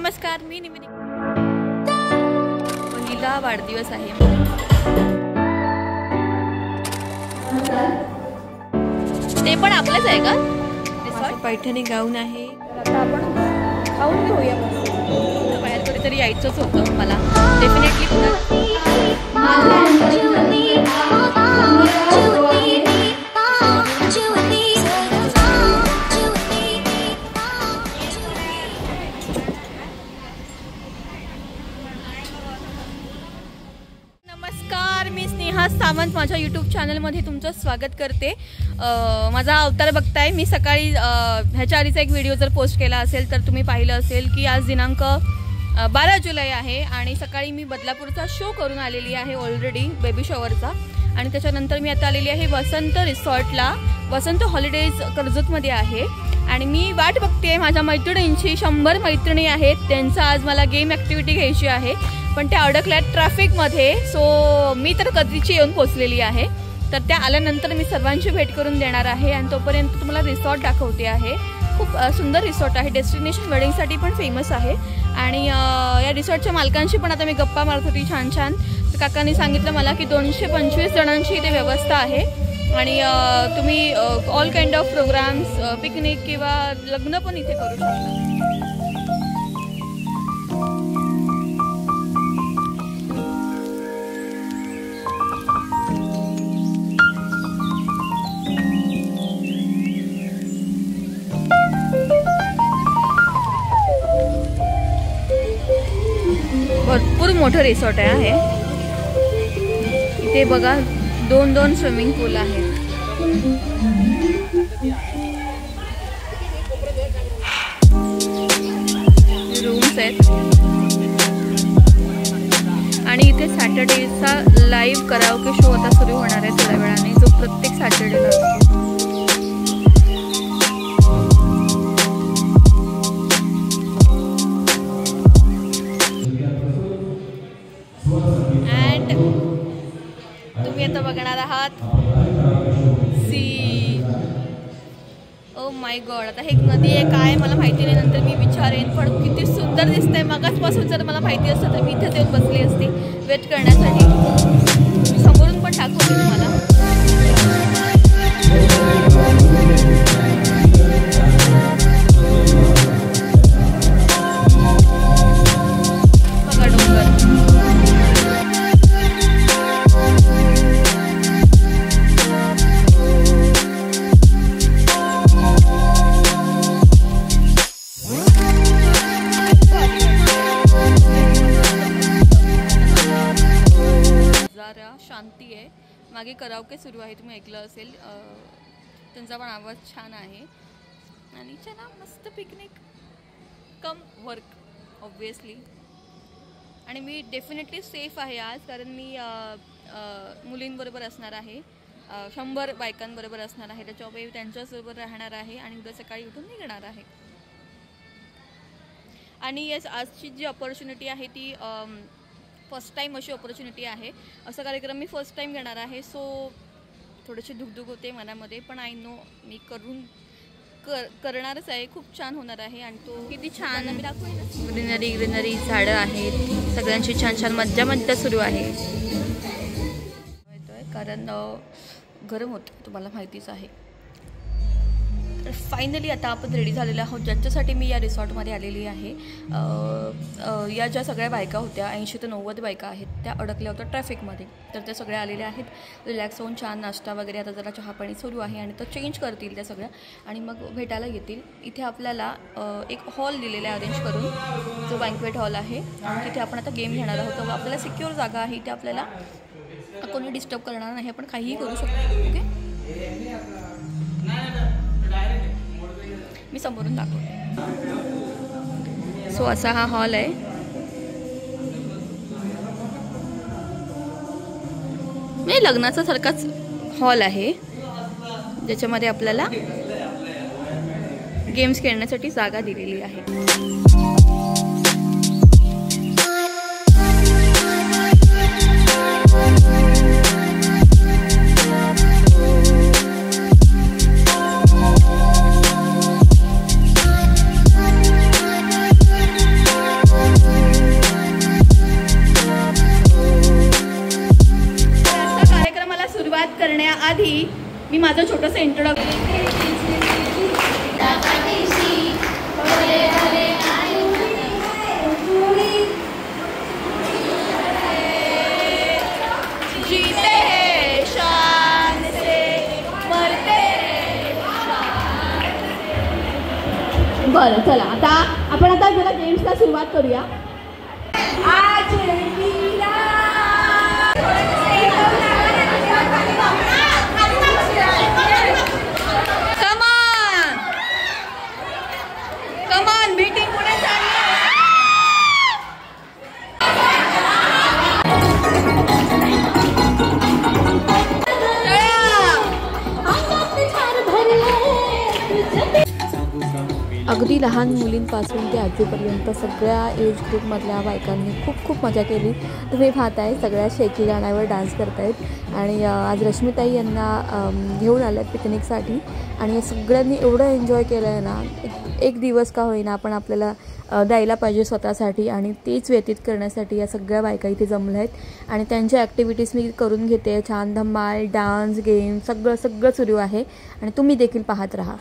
नमस्कार, मी निमिनी. पहिला वाढदिवस आहे. ते पण आपलंच आहे का? पैठणी गाऊन आहे. आता आपण खाऊन घेऊया. बाहेर कधीतरी यायचंच होतं मला. डेफिनेटली नमस्कार, मी स्नेहा सावंत. माझ्या यूट्यूब चॅनलमध्ये तुमचं स्वागत करते. माझा अवतार बघताय. मी सकाळी ह्याच्या आधीचा एक व्हिडिओ जर पोस्ट केला असेल तर तुम्ही पाहिलं असेल की आज दिनांक 12 जुलै आहे आणि सकाळी मी बदलापूरचा शो करून आलेली आहे ऑलरेडी, बेबी शॉवरचा. आणि त्याच्यानंतर मी आता आलेली आहे वसंत रिसॉर्टला. वसंत हॉलिडेज कर्जतमध्ये आहे आणि मी वाट बघते माझ्या मैत्रिणींची. 100 मैत्रिणी आहेत. त्यांचं आज मला गेम ॲक्टिव्हिटी घ्यायची आहे, पण त्या अडकल्यात ट्रॅफिकमध्ये. सो मी तर कधीची येऊन पोचलेली आहे. तर त्या आल्यानंतर मी सर्वांची भेट करून देणार आहे आणि तोपर्यंत तुम्हाला रिसॉर्ट दाखवते आहे. खूप सुंदर रिसॉर्ट आहे. डेस्टिनेशन वेडिंगसाठी पण फेमस आहे. आणि या रिसॉर्टच्या मालकांशी पण आता मी गप्पा मारत होती छान छान. तर काकांनी सांगितलं मला की 225 जणांची इथे व्यवस्था आहे आणि तुम्ही all kind of programmes, picnic किंवा लग्न पण इथे करू शकता. भरपूर मोठं रिसॉर्ट आहे. इथे बघा 2 स्विमिंग पूल आहेत. रूम्स आहेत आणि इथे सॅटर्डेचा लाईव्ह कराओके शो आता सुरू होणार आहे थोड्या वेळाने, जो प्रत्येक सॅटर्डेला असतो. तुम्ही आता बघणार आहात सी. ओ माय गॉड, आता हे नदी आहे काय मला माहिती नाही, नंतर मी विचारेन. पण किती सुंदर दिसतंय. मगाचपासून जर मला माहिती असतं तर मी इथेच येऊन बसली असती वेट करण्यासाठी. समोरून पण दाखवते तुम्हाला. बघा डोंगर. शांती आहे. मागे कराओके सुरू आहे, तुम्ही ऐकलं असेल. त्यांचा पण आवाज छान आहे आणि चला मस्त पिकनिक कम वर्क ऑब्वियसली. आणि मी डेफिनेटली सेफ आहे आज, कारण मी मुलींबरोबर असणार आहे. 100 बायकांबरोबर असणार आहे. त्याच्यामुळे त्यांच्यासोबत राहणार आहे आणि उद्या सकाळी उठून निघणार आहे. आणि येस, आजची जी अपॉर्च्युनिटी आहे ती फर्स्ट टाईम अशी ऑपॉर्च्युनिटी आहे. असा कार्यक्रम मी फर्स्ट टाईम घेणार आहे. सो थोडीशी धुकधुक होते मनामध्ये, पण आय नो मी करणारच आहे. खूप छान होणार आहे. आणि तो किती छान मी दाखवेन. ग्रीनरी झाडं आहेत. सगळ्यांची छान छान मज्जा सुरू आहे. कारण गरम होतं, तुम्हाला माहितीच आहे. फायनली आता आपण रेडी झालेलो आहोत, ज्याच्यासाठी मी या रिसॉर्टमध्ये आलेली आहे. या ज्या सगळ्या बायका होत्या, 80 ते 90 बायका आहेत, त्या अडकल्या होत्या ट्रॅफिकमध्ये. तर त्या सगळ्या आलेल्या आहेत रिलॅक्स होऊन. छान नाश्ता वगैरे, आता जरा चहापाणी सुरू आहे आणि तो चेंज करतील त्या सगळ्या आणि मग भेटायला येतील. इथे आपल्याला एक हॉल दिलेला आहे अरेंज करून, जो बँक्वेट हॉल आहे. आणि तिथे आपण आता गेम घेणार आहोत. आपल्याला सिक्युअर जागा आहे. इथे आपल्याला कोणी डिस्टर्ब करणार नाही. आपण काहीही करू शकतो. ओके, मी समोरून दाखवते. सो असा हा हॉल आहे. म्हणजे लग्नाचा सारखाच हॉल आहे, ज्याच्यामध्ये आपल्याला गेम्स खेळण्यासाठी जागा दिलेली आहे. माझं छोटंसं इंट्रोडक्शन. बरं चला आपण आता जरा गेम्सला सुरुवात करूया. कमान मीटिंग पुढे अगदी लहान मुलींपासून ते आजीपर्यंत सगळ्या एज ग्रुपमधल्या बायकांनी खूप मजा केली. तुम्ही पाहताय सगळ्या शेकी गाण्यावर डान्स करतायत आणि आज रश्मिताई यांना घेऊन आल्यात पिकनिकसाठी आणि सगळ्यांनी एवढं एन्जॉय केलं आहे ना. एक दिवस का होईना आपण आपल्याला द्यायला पाहिजे स्वतःसाठी आणि तेच व्यतीत करण्यासाठी या सगळ्या बायका इथे जमल्या आहेत आणि त्यांच्या ॲक्टिव्हिटीज मी करून घेते. छान धमाल डान्स गेम सगळं सुरू आहे आणि तुम्ही देखील पाहत राहा.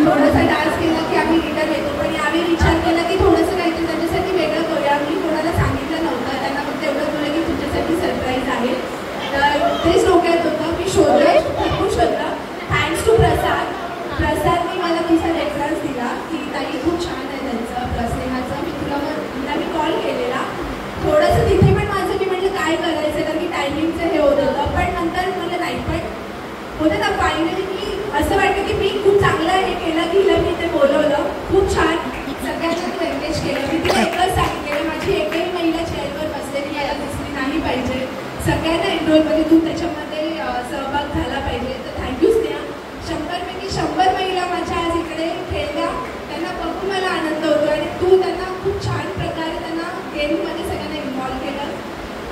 थोडासा डान्स केला की आम्ही रिटर्न येतो. पण यावेळी विचार केला की थोडंसं काहीतरी त्यांच्यासाठी वेगळं करूया. मी कोणाला सांगितलं नव्हतं, त्यांना फक्त एवढं बोललं की तुमच्यासाठी सरप्राईज आहे. तर तेच डोक्यात होतं. मी शोधलं, भरपूर शोधलं. थँक्स टू प्रसादनी मला तुमचा रेफरन्स दिला की ताई खूप छान आहे त्यांचं प्रस्नेहाचं. तुला मी कॉल केलेला. थोडंसं तिथे पण माझं मी म्हटलं काय करायचं, कारण की टायमिंगचं हे होत होतं. पण नंतर मला नाही, पण होतं ना फायनली मी असं वाटतं की मी खूप चांगलं हे केलं की हिला मी ते बोलवलं. खूप छान सगळ्यांना एंगेज केलं. मी तिला एकच सांगितलेलं, माझी एकही महिला चेअरवर बसलेली मला दिसली नाही पाहिजे. सगळ्यांना एनरोलमध्ये तू त्याच्यामध्ये सहभाग झाला पाहिजे. तर थँक्यू स्नेहा. 100पैकी 100 महिला माझ्या आज इकडे खेळल्या. त्यांना बघून मला आनंद होतो आणि तू त्यांना खूप छान प्रकारे त्यांना गेममध्ये सगळ्यांना इन्व्हॉल्व केलं.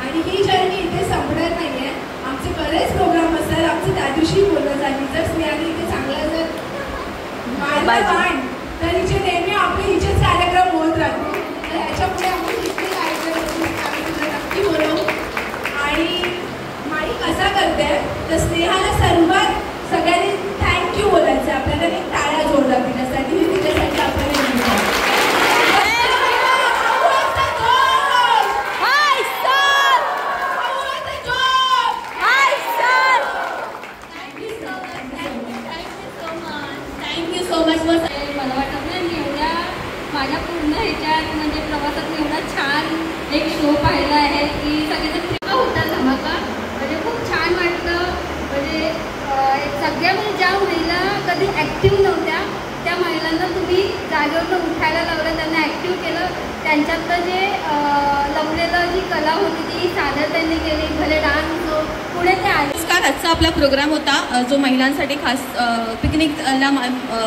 आणि ही जर्नी इथे संपणार नाही आहे. आमचे बरेच प्रोग्राम असतात. आमचं त्या दिवशी बोलणं झाली. जर स्नेहाने इथे चांगला जर बाण तर हिचे नेहमी आपले हिचेच कार्यक्रम होत राहतील. तर ह्याच्यापुढे आम्ही जितके कार्यक्रम आम्ही तुला नक्की बोलवू. आणि माईक असा करते तर स्नेहाला सर्वात सगळ्यांनी थँक्यू बोलायचं आपल्याला. एक टाळ्या जोडला तिच्यासाठी. मी तिच्यासाठी आपल्याला मला वाटत नाही मी एवढ्या माझ्या पूर्ण ह्याच्यात म्हणजे प्रवासात एवढा छान एक शो पाहिला आहे की सगळ्याचा होता धमाका. म्हणजे खूप छान वाटलं. म्हणजे सगळ्या म्हणजे ज्या महिला कधी ॲक्टिव्ह नव्हत्या त्या महिलांना तुम्ही जागेवरून उठायला लावलं, त्यांना ॲक्टिव्ह केलं. त्यांच्यातलं जे लपलेलं जी कला होती ती सादर त्यांनी केली. भले डान्स हो पुढे ते आले. नमस्कार. आजचा आपला प्रोग्राम होता जो महिलांसाठी खास पिकनिकला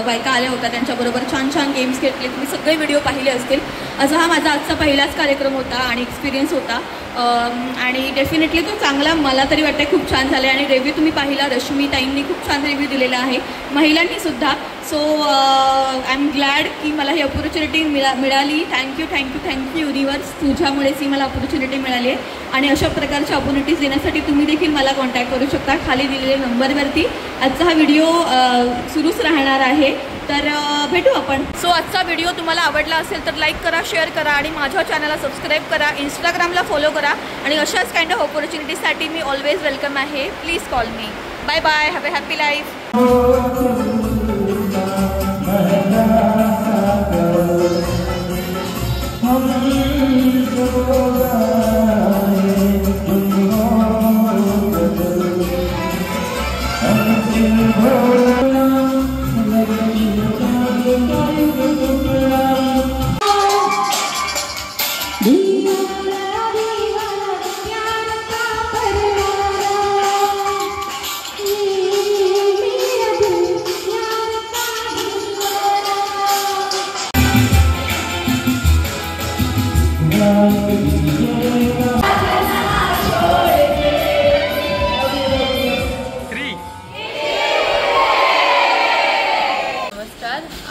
बायका आल्या होत्या. त्यांच्याबरोबर छान छान गेम्स खेळले. तुम्ही सगळे व्हिडिओ पाहिले असतील. असा हा माझा आजचा पहिलाच कार्यक्रम होता आणि एक्सपिरियन्स होता. आणि डेफिनेटली तो चांगला मला तरी वाटतं खूप छान झाला. आणि रिव्ह्यू तुम्ही पाहिला, रश्मी ताईंनी खूप छान रिव्ह्यू दिलेला आहे, महिलांनी सुद्धा. सो आय एम ग्लॅड की मला ही ऑपॉर्च्युनिटी मिळाली. Thank you universe. तुझ्यामुळेच ही मला ऑपॉर्च्युनिटी मिळाली आहे. आणि अशा प्रकारच्या ऑपॉर्च्युनिटीज देण्यासाठी तुम्ही देखील मला कॉन्टॅक्ट करू शकता खाली दिलेल्या नंबरवरती. आजचा हा व्हिडिओ सुरूच राहणार आहे. तर भेटू आपण. सो आजचा व्हिडिओ तुम्हाला आवडला असेल तर लाईक करा, शेअर करा आणि माझ्या चॅनलला सबस्क्राईब करा. इंस्टाग्रामला फॉलो करा. आणि अशाच काइंड ऑफ ऑपॉर्च्युनिटीजसाठी मी ऑलवेज वेलकम आहे. Please call me. Bye bye. Have a happy life.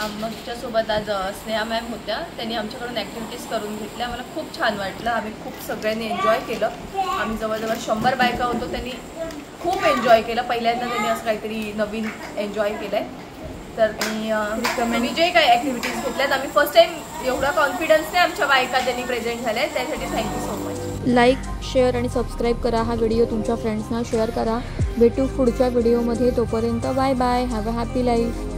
आमच्यासोबत आज स्नेहा मॅम होत्या. त्यांनी आमच्याकडून ॲक्टिव्हिटीज करून घेतल्या. मला खूप छान वाटलं. आम्ही खूप सगळ्यांनी एन्जॉय केलं. आम्ही जवळजवळ 100 बायका होतो. त्यांनी खूप एन्जॉय केलं. पहिल्यांदा त्यांनी असं काहीतरी नवीन एन्जॉय केलं आहे. तर मी जे काही ॲक्टिव्हिटीज घेतल्यात आम्ही फर्स्ट टाईम एवढा कॉन्फिडन्सने आमच्या बायका त्यांनी प्रेझेंट झाल्या आहेत. त्यासाठी thank you so much. Like, share आणि सबस्क्राईब करा. हा व्हिडिओ तुमच्या फ्रेंड्सना शेअर करा. भेटू पुढच्या व्हिडिओमध्ये. तोपर्यंत bye bye. Have a happy life.